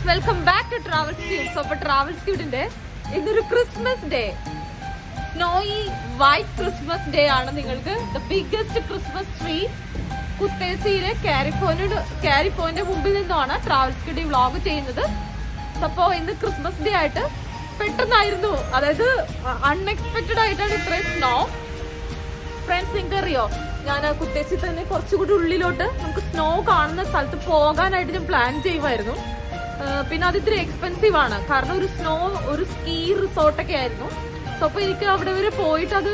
Welcome back to travel scoot. അപ്പൊ travel സ്ക്യൂട്ടിന്റെ ഇന്നൊരു Christmas day, snowy white Christmas day ആണ്. നിങ്ങൾക്ക് ദ ബിഗ്ഗസ്റ്റ് ക്രിസ്മസ് ട്രീ കുത്തേസിയിലെ കാരിഫോന്റെ മുമ്പിൽ നിന്നുമാണ് ട്രാവൽ സ്ക്യൂട്ട് വ്ളോഗ് ചെയ്യുന്നത്. അപ്പോ ഇന്ന് ക്രിസ്മസ് ഡേ ആയിട്ട് പെട്ടെന്നായിരുന്നു, അതായത് അൺഎക്സ്പെക്ടഡ് ആയിട്ടാണ് ഇത്രയും സ്നോ. ഫ്രണ്ട്സ്, നിങ്ങൾക്ക് അറിയോ, ഞാൻ കുത്തേസി തന്നെ കുറച്ചുകൂടി ഉള്ളിലോട്ട് നമുക്ക് സ്നോ കാണുന്ന സ്ഥലത്ത് പോകാനായിട്ട് ഞാൻ പ്ലാൻ ചെയ്യുമായിരുന്നു. പിന്നെ അത് ഇത്തിരി എക്സ്പെൻസീവ് ആണ്, കാരണം ഒരു സ്കീ റിസോർട്ടൊക്കെ ആയിരുന്നു. സോ അപ്പൊ എനിക്ക് അവിടെ വരെ പോയിട്ട് അത്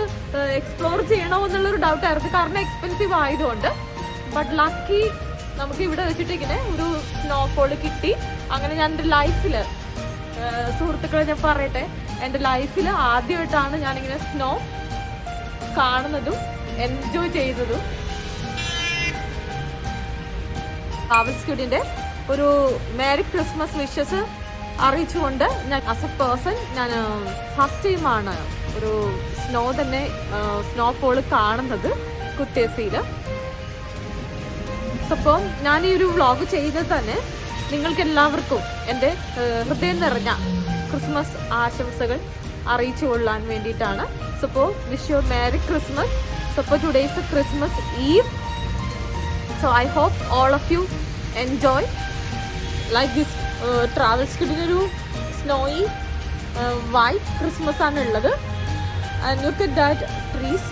എക്സ്പ്ലോർ ചെയ്യണോ എന്നുള്ളൊരു ഡൗട്ട് ആയിരുന്നു, കാരണം എക്സ്പെൻസീവ് ആയതുകൊണ്ട്. ബട്ട് ലക്കി നമുക്ക് ഇവിടെ വെച്ചിട്ട് ഇങ്ങനെ ഒരു സ്നോഫോൾ കിട്ടി. അങ്ങനെ ഞാൻ എൻ്റെ ലൈഫിൽ, സുഹൃത്തുക്കളെ ഞാൻ പറയട്ടെ, എൻ്റെ ലൈഫിൽ ആദ്യമായിട്ടാണ് ഞാനിങ്ങനെ സ്നോ കാണുന്നതും എൻജോയ് ചെയ്യുന്നതും. ട്രാവൽ സ്ക്യൂട്ടിന്റെ ഒരു മേരി ക്രിസ്മസ് വിഷസ് അറിയിച്ചുകൊണ്ട് ഞാൻ ആസ് എ പേഴ്സൺ ഞാൻ ഫസ്റ്റ് ടൈമാണ് ഒരു സ്നോഫോൾ കാണുന്നത് കുത്തേസിയിൽ. അപ്പോൾ ഞാൻ ഈ ഒരു വ്ളോഗ് ചെയ്തത് തന്നെ നിങ്ങൾക്ക് എല്ലാവർക്കും എൻ്റെ ഹൃദയം നിറഞ്ഞ ക്രിസ്മസ് ആശംസകൾ അറിയിച്ചു കൊള്ളാൻ വേണ്ടിയിട്ടാണ്. സോ അപ്പോൾ wish you merry Christmas. So for today is the Christmas Eve. So I hope all of you enjoy like this travel schedule. ഒരു snowy white Christmas ആണ് ഉള്ളത്. And look at that trees.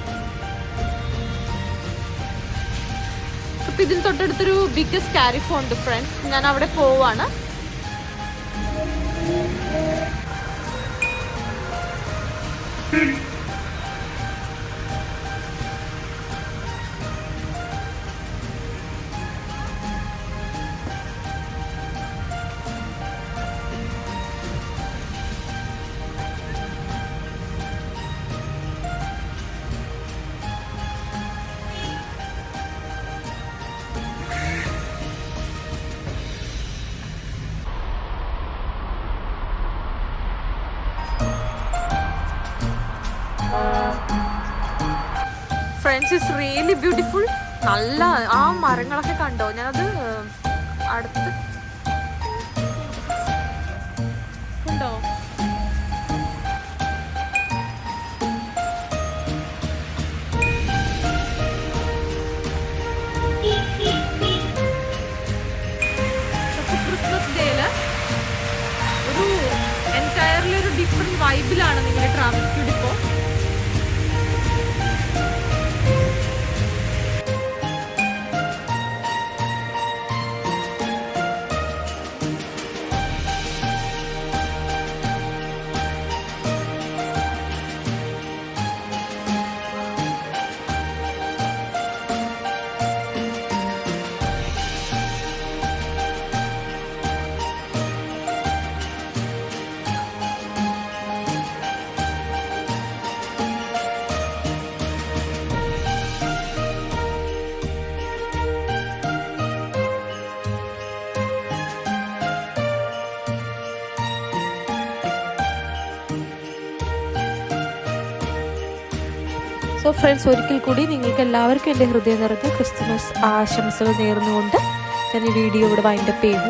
So ഇതിന് തൊട്ടടുത്തൊരു biggest കാരിഫോ ഉണ്ട് friends. ഞാൻ അവിടെ പോവാണ്. Friends, it's really beautiful. നല്ല ആ മരങ്ങളൊക്കെ കണ്ടോ? ഞാനത് അടുത്ത് കണ്ടോ? ക്രിസ്മസ് ഡേയില് ഒരു എൻറ്റയർലി ഒരു ഡിഫറെന്റ് വൈബിലാണ് നിങ്ങൾ ട്രാവൽ സ്ക്യൂട്ട് ഇപ്പോൾ. സോ ഫ്രണ്ട്സ്, ഒരിക്കൽ കൂടി നിങ്ങൾക്ക് എല്ലാവർക്കും എൻ്റെ ഹൃദയം നിറഞ്ഞ ക്രിസ്മസ് ആശംസകൾ നേർന്നുകൊണ്ട് ഞാൻ ഈ വീഡിയോ ഇവിടെ വൈൻഡപ്പ് ചെയ്യുന്നു.